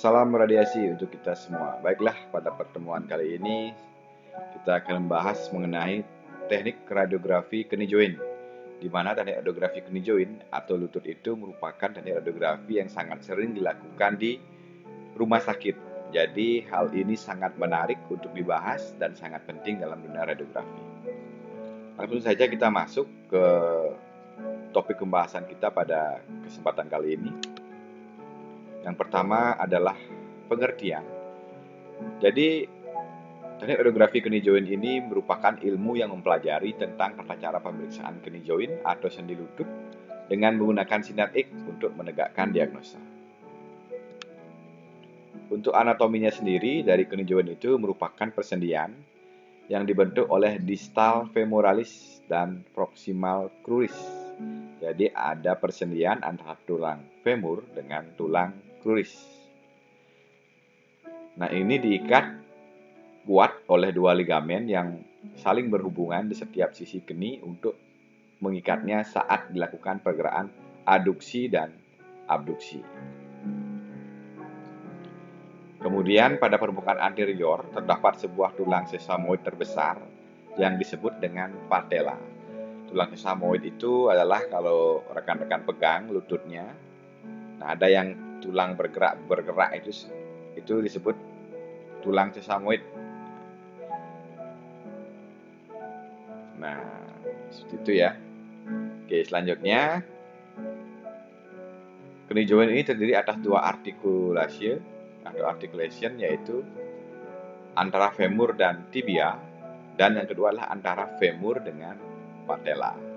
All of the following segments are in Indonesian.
Salam radiasi untuk kita semua. Baiklah, pada pertemuan kali ini kita akan membahas mengenai teknik radiografi keni join, di mana teknik radiografi keni join atau lutut itu merupakan teknik radiografi yang sangat sering dilakukan di rumah sakit. Jadi hal ini sangat menarik untuk dibahas dan sangat penting dalam dunia radiografi. Langsung saja kita masuk ke topik pembahasan kita pada kesempatan kali ini. Yang pertama adalah pengertian. Jadi, teknik radiografi keni join ini merupakan ilmu yang mempelajari tentang tata cara pemeriksaan keni join atau sendi lutut dengan menggunakan sinar X untuk menegakkan diagnosa. Untuk anatominya sendiri, dari keni join itu merupakan persendian yang dibentuk oleh distal femoralis dan proximal cruris. Jadi ada persendian antara tulang femur dengan tulang cruris. Nah, ini diikat kuat oleh dua ligamen yang saling berhubungan di setiap sisi keni untuk mengikatnya saat dilakukan pergerakan aduksi dan abduksi. Kemudian pada permukaan anterior terdapat sebuah tulang sesamoid terbesar yang disebut dengan patella. Tulang sesamoid itu adalah kalau rekan-rekan pegang lututnya, nah ada yang tulang bergerak itu disebut tulang sesamoid. Nah, seperti itu ya. Oke, selanjutnya keni join ini terdiri atas dua artikulasi atau articulation, yaitu antara femur dan tibia, dan yang kedua adalah antara femur dengan patella.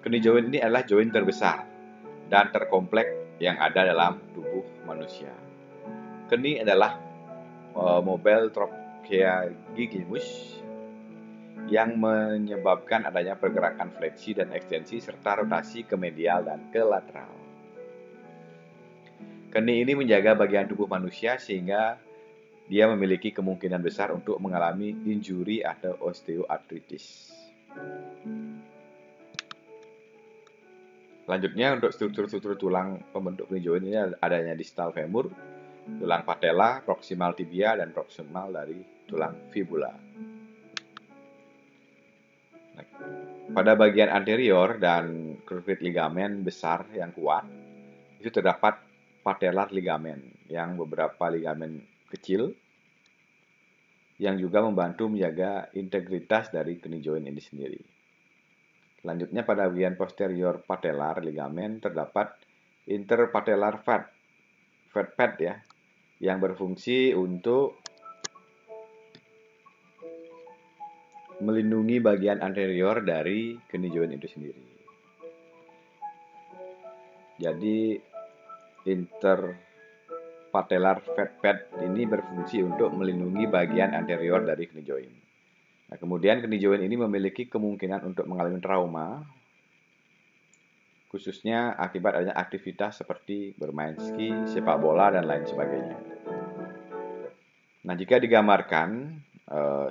Keni join ini adalah join terbesar dan terkompleks yang ada dalam tubuh manusia. Keni adalah mobile trochea gigimus yang menyebabkan adanya pergerakan fleksi dan ekstensi serta rotasi ke medial dan ke lateral. Keni ini menjaga bagian tubuh manusia sehingga dia memiliki kemungkinan besar untuk mengalami injuri atau osteoartritis. Selanjutnya, untuk struktur-struktur tulang pembentuk keni join ini adanya distal femur, tulang patella, proximal tibia, dan proximal dari tulang fibula. Nah, pada bagian anterior dan crurit ligamen besar yang kuat, itu terdapat patellar ligamen yang beberapa ligamen kecil yang juga membantu menjaga integritas dari keni join ini sendiri. Selanjutnya, pada bagian posterior patellar ligamen terdapat interpatellar fat pad ya, yang berfungsi untuk melindungi bagian anterior dari keni join itu sendiri. Jadi interpatellar fat pad ini berfungsi untuk melindungi bagian anterior dari keni join. Nah, kemudian keni join ini memiliki kemungkinan untuk mengalami trauma, khususnya akibat adanya aktivitas seperti bermain ski, sepak bola, dan lain sebagainya. Nah, jika digambarkan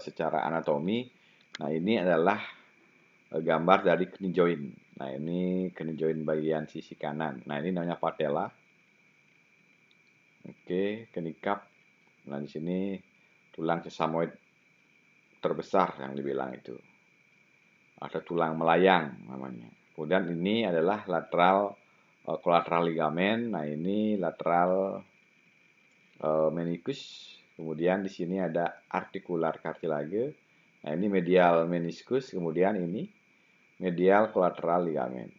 secara anatomi, nah ini adalah gambar dari keni join. Nah, ini keni join bagian sisi kanan. Nah, ini namanya patella. Oke, keni cup. Nah, di sini tulang sesamoid terbesar yang dibilang itu. Ada tulang melayang namanya. Kemudian ini adalah lateral collateral ligamen. Nah, ini lateral meniscus. Kemudian di sini ada articular cartilage. Nah, ini medial meniscus. Kemudian ini medial collateral ligamen.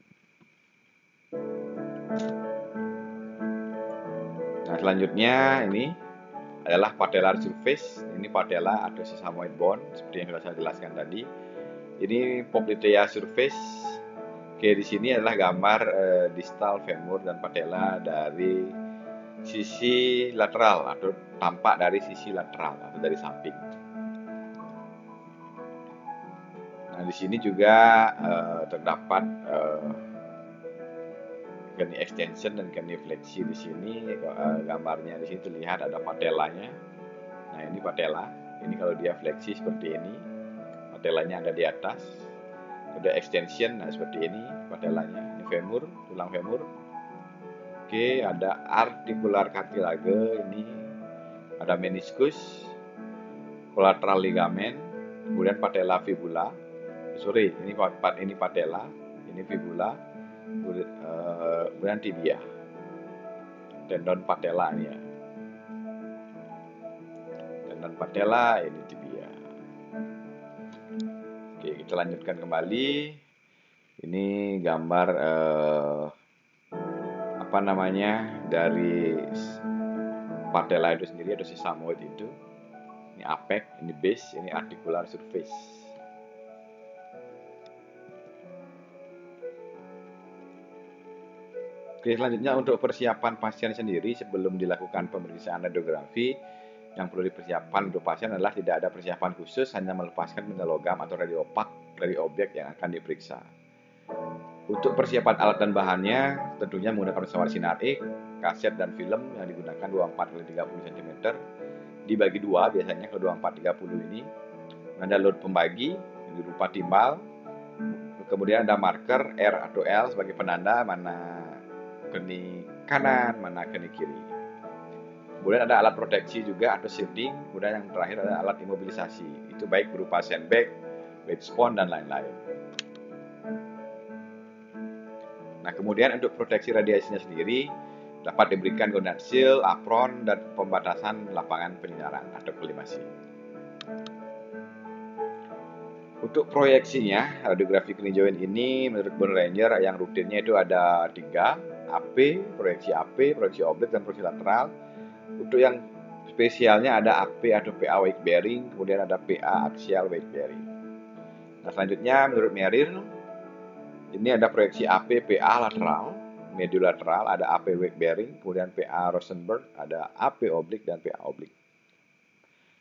Nah, selanjutnya ini adalah patellar surface. Ini patella atau sesamoid bone seperti yang sudah saya jelaskan tadi. Ini popliteal surface. Oke, di sini adalah gambar distal femur dan patella dari sisi lateral atau tampak dari sisi lateral atau dari samping. Nah, di sini juga terdapat keni extension dan keni fleksi. Di sini gambarnya di sini terlihat ada patellanya. Nah, ini patella. Ini kalau dia fleksi seperti ini, patellanya ada di atas. Ada extension, nah seperti ini patellanya. Ini femur, tulang femur. Oke, ada articular cartilage, ini ada meniscus, collateral ligamen, kemudian patella fibula. Sorry, ini patella, ini fibula, kemudian tibia, tendon patella ini ya. Tendon patella, ini tibia. Oke, kita lanjutkan kembali. Ini gambar dari patella itu sendiri, ada sesamoid itu. Ini apex, ini base, ini articular surface. Oke, selanjutnya untuk persiapan pasien sendiri sebelum dilakukan pemeriksaan radiografi, yang perlu dipersiapkan untuk pasien adalah tidak ada persiapan khusus, hanya melepaskan benda logam atau radio opak dari objek yang akan diperiksa. Untuk persiapan alat dan bahannya, tentunya menggunakan pesawat sinar X, kaset dan film yang digunakan 24x30 cm. Dibagi dua biasanya ke 24x30 ini. Ada load pembagi yang berupa timbal. Kemudian ada marker R atau L sebagai penanda mana keni kanan, mana keni kiri. Kemudian ada alat proteksi juga atau shielding. Kemudian yang terakhir ada alat imobilisasi. Itu baik berupa sandbag, weight sponge, dan lain-lain. Nah, kemudian untuk proteksi radiasinya sendiri dapat diberikan gunat shield, apron, dan pembatasan lapangan penyinaran atau kolimasi. Untuk proyeksinya, radiografi keninjauan ini menurut Burn Ranger yang rutinnya itu ada 3, AP, proyeksi oblik, dan proyeksi lateral. Untuk yang spesialnya ada AP atau PA weight bearing, kemudian ada PA axial weight bearing. Nah, selanjutnya menurut Merrill, ini ada proyeksi AP PA lateral, mediolateral, ada AP weight bearing, kemudian PA Rosenberg, ada AP oblik, dan PA oblik.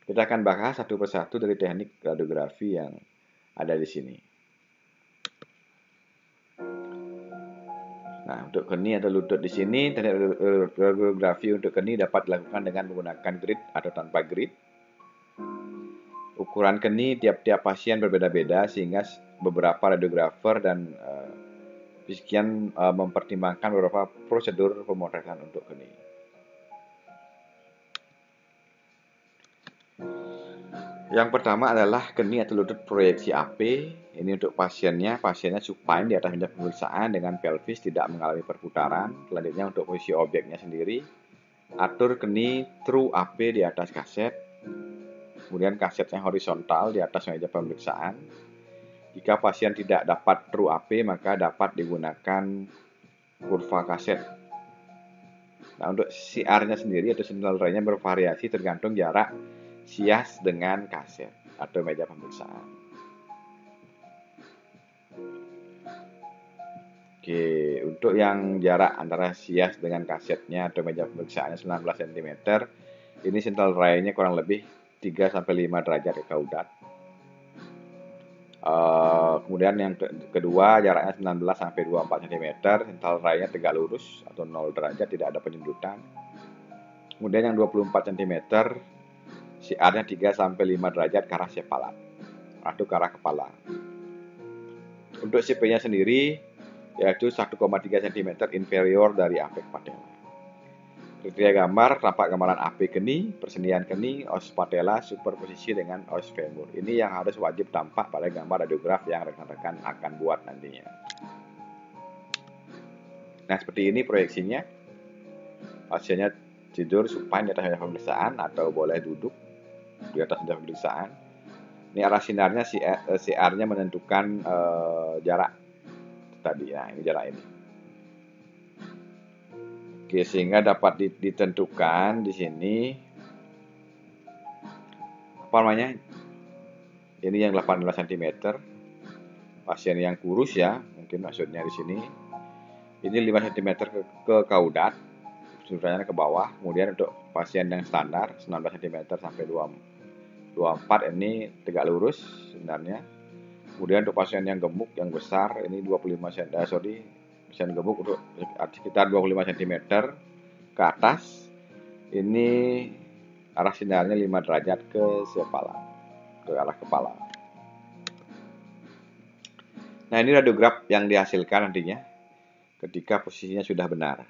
Kita akan bahas satu persatu dari teknik radiografi yang ada di sini. Nah, untuk keni atau lutut di sini, teknik radiografi untuk keni dapat dilakukan dengan menggunakan grid atau tanpa grid. Ukuran keni tiap-tiap pasien berbeda-beda sehingga beberapa radiografer dan fisikian mempertimbangkan beberapa prosedur pemotretan untuk keni. Yang pertama adalah keni atau lutut proyeksi AP. Ini untuk pasiennya supine di atas meja pemeriksaan dengan pelvis tidak mengalami perputaran. Selanjutnya untuk posisi objeknya sendiri, atur keni true AP di atas kaset. Kemudian kasetnya horizontal di atas meja pemeriksaan. Jika pasien tidak dapat true AP, maka dapat digunakan kurva kaset. Nah, untuk CR-nya sendiri atau signal ray-nya bervariasi tergantung jarak sias dengan kaset atau meja pemeriksaan. Oke, untuk yang jarak antara sias dengan kasetnya atau meja pemeriksaannya 19 cm, ini central ray-nya kurang lebih 3-5 derajat ke kaudat. Kemudian yang kedua jaraknya 19-24 cm, central ray-nya tegak lurus atau 0 derajat, tidak ada penyundutan. Kemudian yang 24 cm, CR-nya 3-5 derajat ke arah sepalat atau ke arah kepala. Untuk CP-nya sendiri yaitu 1,3 cm inferior dari apex patella. Kriteria gambar tampak gambaran AP keni, persendian keni, os patella superposisi dengan os femur. Ini yang harus wajib tampak pada gambar radiograf yang rekan-rekan akan buat nantinya. Nah, seperti ini proyeksinya. Pasiennya tidur supine di atas meja pemeriksaan atau boleh duduk di atas meja pemeriksaan. Ini arah sinarnya, CR-nya menentukan jarak tadi. Nah, ini jarak ini. Oke, sehingga dapat ditentukan di sini apa namanya? Ini yang 18 cm. Pasien yang kurus ya, mungkin maksudnya di sini. Ini 5 cm ke kaudat, sudahnya ke bawah. Kemudian untuk pasien yang standar 19 cm sampai 24 ini tegak lurus sebenarnya. Kemudian untuk pasien yang gemuk yang besar ini 25 cm, pasien gemuk untuk sekitar 25 cm ke atas. Ini arah sinarnya 5 derajat ke arah kepala. Nah, ini radiograf yang dihasilkan nantinya ketika posisinya sudah benar.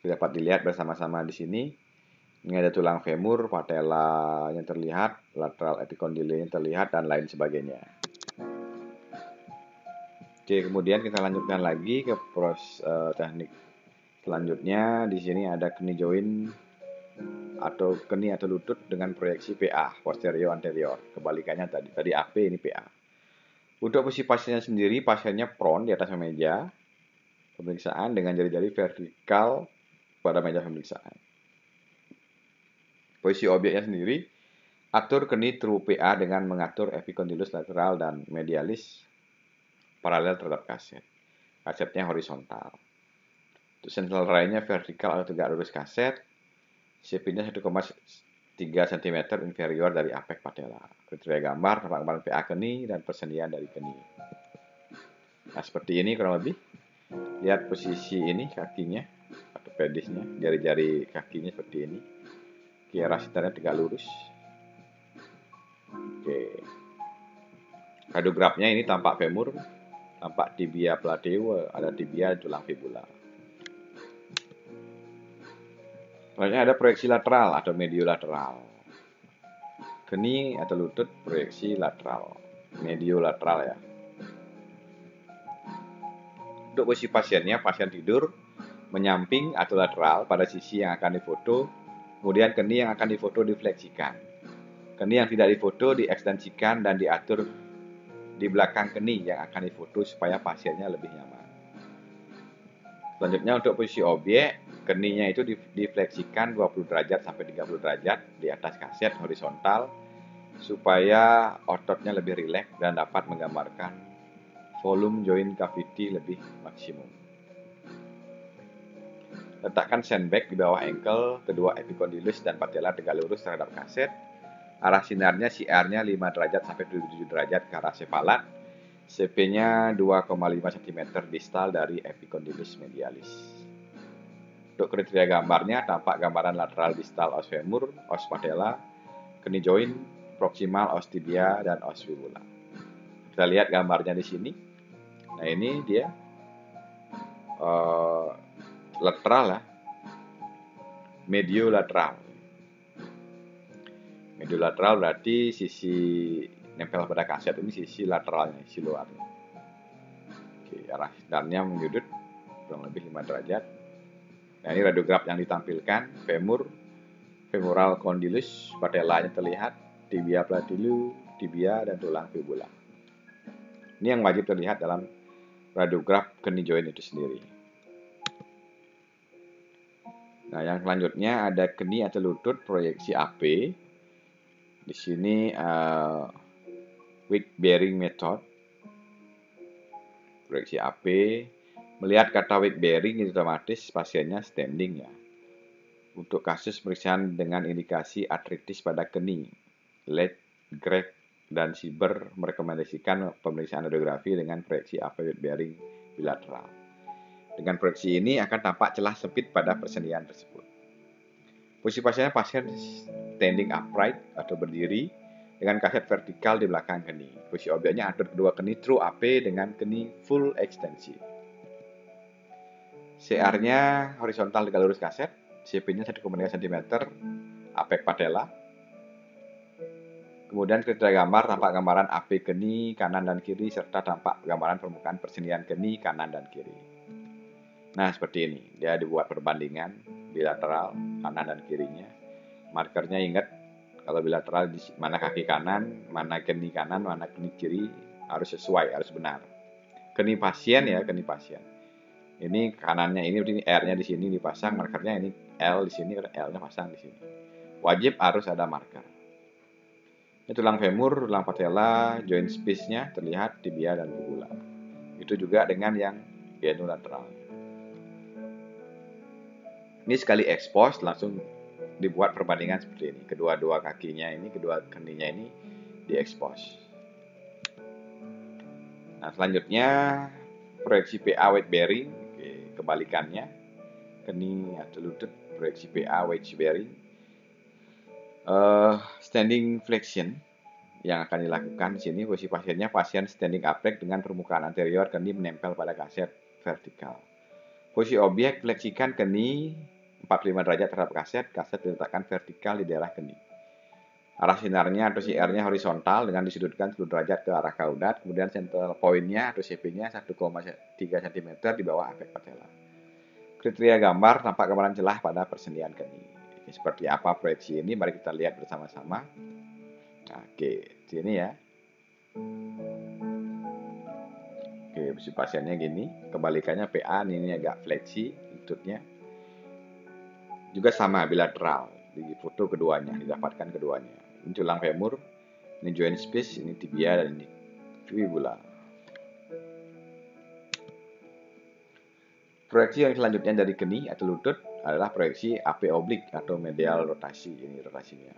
Dapat dilihat bersama-sama di sini. Ini ada tulang femur, patella yang terlihat, lateral epicondyle yang terlihat, dan lain sebagainya. Oke, kemudian kita lanjutkan lagi ke teknik selanjutnya. Di sini ada kni joint atau kni atau lutut dengan proyeksi PA, posterior anterior. Kebalikannya tadi AP, ini PA. Untuk posisi pasiennya sendiri, pasiennya prone di atas meja pemeriksaan dengan jari-jari vertikal pada meja pemeriksaan. Posisi objeknya sendiri, atur kni through PA dengan mengatur epicondylus lateral dan medialis paralel terhadap kaset. Kasetnya horizontal. Untuk central ray-nya vertikal atau tegak lurus kaset. CP-nya 1,3 cm inferior dari apek patella. Kriteria gambar, gambaran PA keni, dan persendian dari keni. Nah, seperti ini kurang lebih. Lihat posisi ini kakinya, atau pedisnya, jari-jari kakinya seperti ini. Kira sitarnya tegak lurus. Oke. Radiografnya ini tampak femur, tampak tibia plateu, ada tibia tulang fibula. Selanjutnya ada proyeksi lateral atau mediolateral. Keni atau lutut proyeksi lateral, mediolateral ya. Untuk posisi pasiennya, pasien tidur menyamping atau lateral pada sisi yang akan difoto, kemudian keni yang akan difoto difleksikan. Keni yang tidak difoto diekstensikan dan diatur di belakang keni yang akan difoto supaya pasiennya lebih nyaman. Selanjutnya untuk posisi objek, keninya itu difleksikan 20 derajat sampai 30 derajat di atas kaset horizontal supaya ototnya lebih rileks dan dapat menggambarkan volume joint cavity lebih maksimum. Letakkan sandbag di bawah ankle, kedua epicondylus dan patella tegak lurus terhadap kaset. Arah sinarnya CR-nya 5 derajat sampai 7 derajat ke arah sepalat. CP-nya 2,5 cm distal dari epicondylus medialis. Untuk kriteria gambarnya, tampak gambaran lateral distal os femur, os patella, kni joint, proximal os tibia, dan os fibula. Kita lihat gambarnya di sini. Nah, ini dia lateral ya, mediolateral. Mediolateral berarti sisi nempel pada kaset ini sisi lateralnya, sisi luarnya. Oke, arah sinarnya menyudut kurang lebih 5 derajat. Nah, ini radiograf yang ditampilkan, femur, femoral condylus, patellanya terlihat, tibia platelu, tibia, dan tulang fibula. Ini yang wajib terlihat dalam radiograf kni joint itu sendiri. Nah, yang selanjutnya ada kni atau lutut proyeksi AP. Di sini weight bearing method. Proyeksi AP. Melihat kata weight bearing otomatis pasiennya standing ya. Untuk kasus pemeriksaan dengan indikasi artritis pada keni, Led, Greg, dan Sieber merekomendasikan pemeriksaan radiografi dengan proyeksi AP weight bearing bilateral. Dengan proyeksi ini akan tampak celah sempit pada persendian tersebut. Posisi pasiennya pasien standing upright atau berdiri dengan kaset vertikal di belakang keni. Posisi objeknya atur kedua keni through AP dengan keni full ekstensi. CR-nya horizontal tegak lurus kaset, CP-nya 1,3 cm, apek patella. Kemudian kriteria gambar tampak gambaran AP keni kanan dan kiri serta tampak gambaran permukaan persendian keni kanan dan kiri. Nah, seperti ini. Dia dibuat perbandingan bilateral kanan dan kirinya. Markernya ingat kalau bilateral di mana kaki kanan, mana keni kanan, mana keni kiri harus sesuai, harus benar. Keni pasien ya, keni pasien. Ini kanannya ini R-nya di sini dipasang, markernya ini L di sini, L-nya pasang di sini. Wajib harus ada marker. Ini tulang femur, tulang patella, joint space-nya terlihat tibia dan fibula. Itu juga dengan yang genolateral. Ini sekali expose langsung dibuat perbandingan seperti ini. Kedua-dua kakinya ini, kedua keninya ini diekspos. Nah, selanjutnya proyeksi PA weight bearing. Kebalikannya, keni atau lutut proyeksi PA weight bearing. Standing flexion yang akan dilakukan di sini, posisi pasiennya pasien standing upright dengan permukaan anterior keni menempel pada kaset vertikal. Posisi objek, fleksikan keni 45 derajat terhadap kaset, kaset diletakkan vertikal di daerah kening. Arah sinarnya atau CR-nya horizontal dengan disudutkan 10 derajat ke arah kaudat, kemudian central point-nya atau CP-nya 1,3 cm di bawah apek patella. Kriteria gambar tampak gambaran celah pada persendian kening. Seperti apa proyeksi ini? Mari kita lihat bersama-sama. Nah, oke, sini ya. Oke, posisi pasiennya gini. Kebalikannya PA, ini agak fleksi lututnya. Juga sama bilateral di foto keduanya, didapatkan keduanya. Ini tulang femur, ini joint space, ini tibia, dan ini fibula. Proyeksi yang selanjutnya dari keni atau lutut adalah proyeksi AP oblik atau medial rotasi. Ini rotasinya.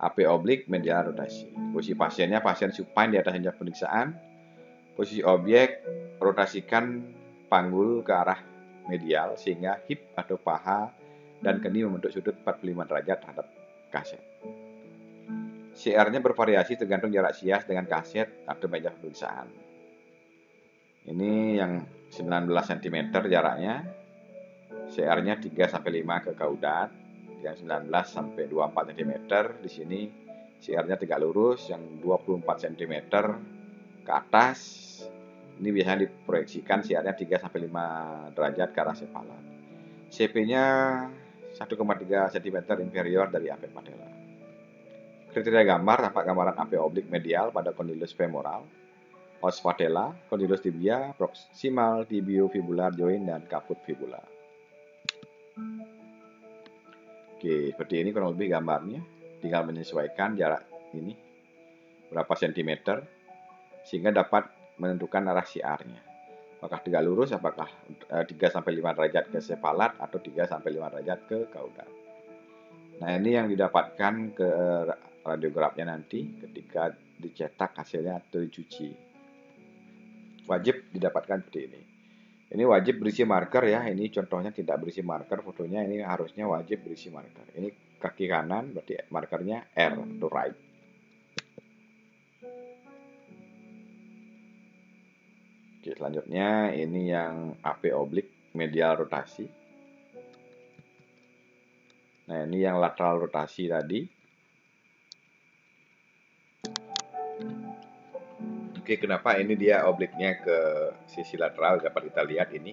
AP oblik medial rotasi. Posisi pasiennya pasien supine di atas meja pemeriksaan. Posisi objek rotasikan panggul ke arah medial sehingga hip atau paha dan keni membentuk sudut 45 derajat terhadap kaset. CR-nya bervariasi tergantung jarak sias dengan kaset atau meja pemeriksaan. Ini yang 19 cm jaraknya, CR-nya 3-5 ke kaudat, yang 19 sampai 24 cm di sini CR-nya tegak lurus, yang 24 cm ke atas ini biasanya diproyeksikan CR-nya 3-5 derajat ke arah sepalan. CP-nya 1,3 cm inferior dari apek patella. Kriteria gambar tampak gambaran AP oblik medial pada kondilus femoral, os patella, kondilus tibia, proximal tibiofibular joint, dan kaput fibula. Oke, seperti ini kurang lebih gambarnya. Tinggal menyesuaikan jarak ini berapa sentimeter sehingga dapat menentukan arah CR-nya. Apakah tegak lurus, apakah 3-5 derajat ke sepalat atau 3-5 derajat ke kaudat. Nah, ini yang didapatkan ke radiografnya nanti ketika dicetak hasilnya atau dicuci. Wajib didapatkan seperti ini. Ini wajib berisi marker ya. Ini contohnya tidak berisi marker fotonya. Ini harusnya wajib berisi marker. Ini kaki kanan berarti markernya R to right. Oke, selanjutnya ini yang AP oblik medial rotasi. Nah, ini yang lateral rotasi tadi. Oke, kenapa ini dia obliknya ke sisi lateral? Dapat kita lihat ini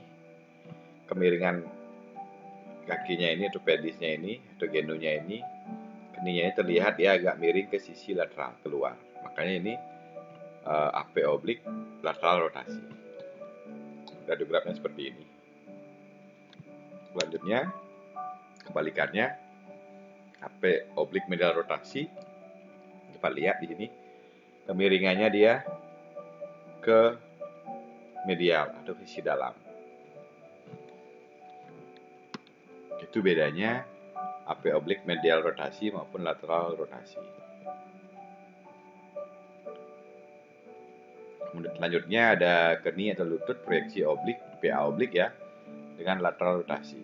kemiringan kakinya ini atau pedisnya ini atau genunya ini, keninya ini terlihat dia agak miring ke sisi lateral keluar. Makanya ini AP oblik lateral rotasi. Radiografnya seperti ini. Selanjutnya kebalikannya AP oblik medial rotasi. Dapat lihat di sini kemiringannya dia ke medial atau sisi dalam. Itu bedanya AP oblik medial rotasi maupun lateral rotasi. Kemudian selanjutnya ada keni atau lutut proyeksi oblik, PA oblik ya, dengan lateral rotasi.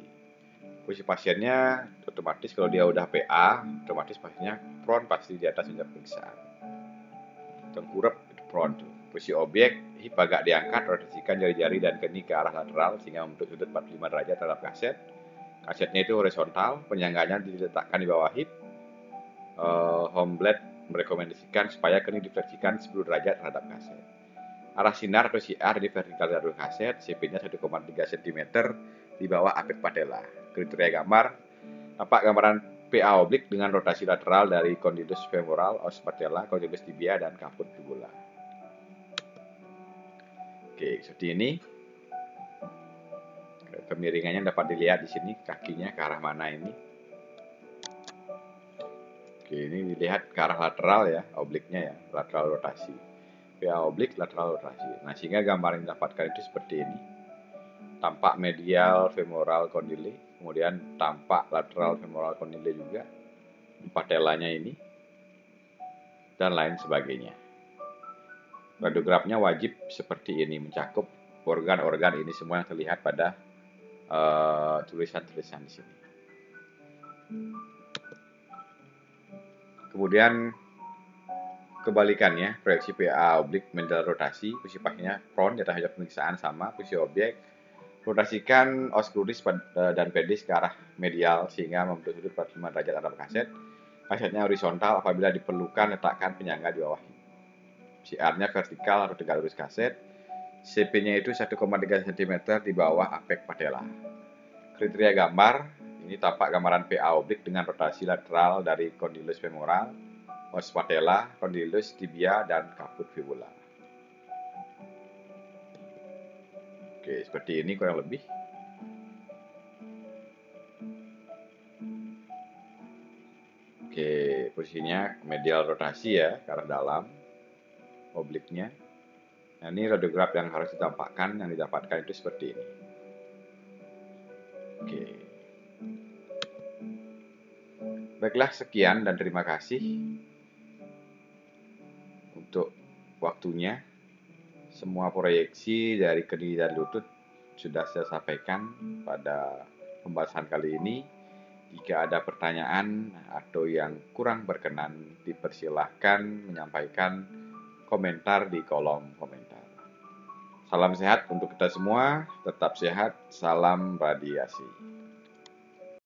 Posisi pasiennya otomatis kalau dia udah PA, otomatis pasiennya prone pasti di atas meja pemeriksaan. Tengkurap itu prone tuh. Posisi objek, hip agak diangkat, rotasikan jari-jari dan keni ke arah lateral sehingga membentuk sudut 45 derajat terhadap kaset. Kasetnya itu horizontal, penyangganya diletakkan di bawah hip. Homblade merekomendasikan supaya keni difleksikan 10 derajat terhadap kaset. Arah sinar atau CR di vertikal dari kaset, CP-nya 1,3 cm di bawah apek patella. Kriteria gambar, tampak gambaran PA oblik dengan rotasi lateral dari kondilus femoral, os patella, kondilus tibia, dan kaput fibula. Oke, seperti ini. Kemiringannya dapat dilihat di sini, kakinya ke arah mana ini. Oke, ini dilihat ke arah lateral ya, obliknya ya, lateral rotasi. PA oblik lateral rotasi. Nah, sehingga gambar yang didapatkan itu seperti ini. Tampak medial femoral condyle, kemudian tampak lateral femoral condyle juga, patellanya ini, dan lain sebagainya. Radiografnya wajib seperti ini, mencakup organ-organ ini semua yang terlihat pada tulisan-tulisan di sini. Kemudian kebalikannya, proyeksi PA oblik medial rotasi, posisi pasiennya prone di atas meja pemeriksaan sama, posisi objek Rotasikan os kruris dan pedis ke arah medial sehingga membentuk sudut 45 derajat antara kaset. Kasetnya horizontal, apabila diperlukan letakkan penyangga di bawahnya. CR-nya vertikal atau tegak lurus kaset. CP-nya itu 1,3 cm di bawah apek patella. Kriteria gambar, ini tampak gambaran PA oblik dengan rotasi lateral dari condylus femoral, os patella, condylus tibia, dan caput fibula. Oke, seperti ini kurang lebih. Oke, posisinya medial rotasi ya, ke arah dalam, obliknya. Nah, ini radiograf yang harus ditampakkan, yang didapatkan itu seperti ini. Oke. Baiklah, sekian dan terima kasih untuk waktunya. Semua proyeksi dari kening dan lutut sudah saya sampaikan pada pembahasan kali ini. Jika ada pertanyaan atau yang kurang berkenan, dipersilahkan menyampaikan komentar di kolom komentar. Salam sehat untuk kita semua, tetap sehat, salam radiasi.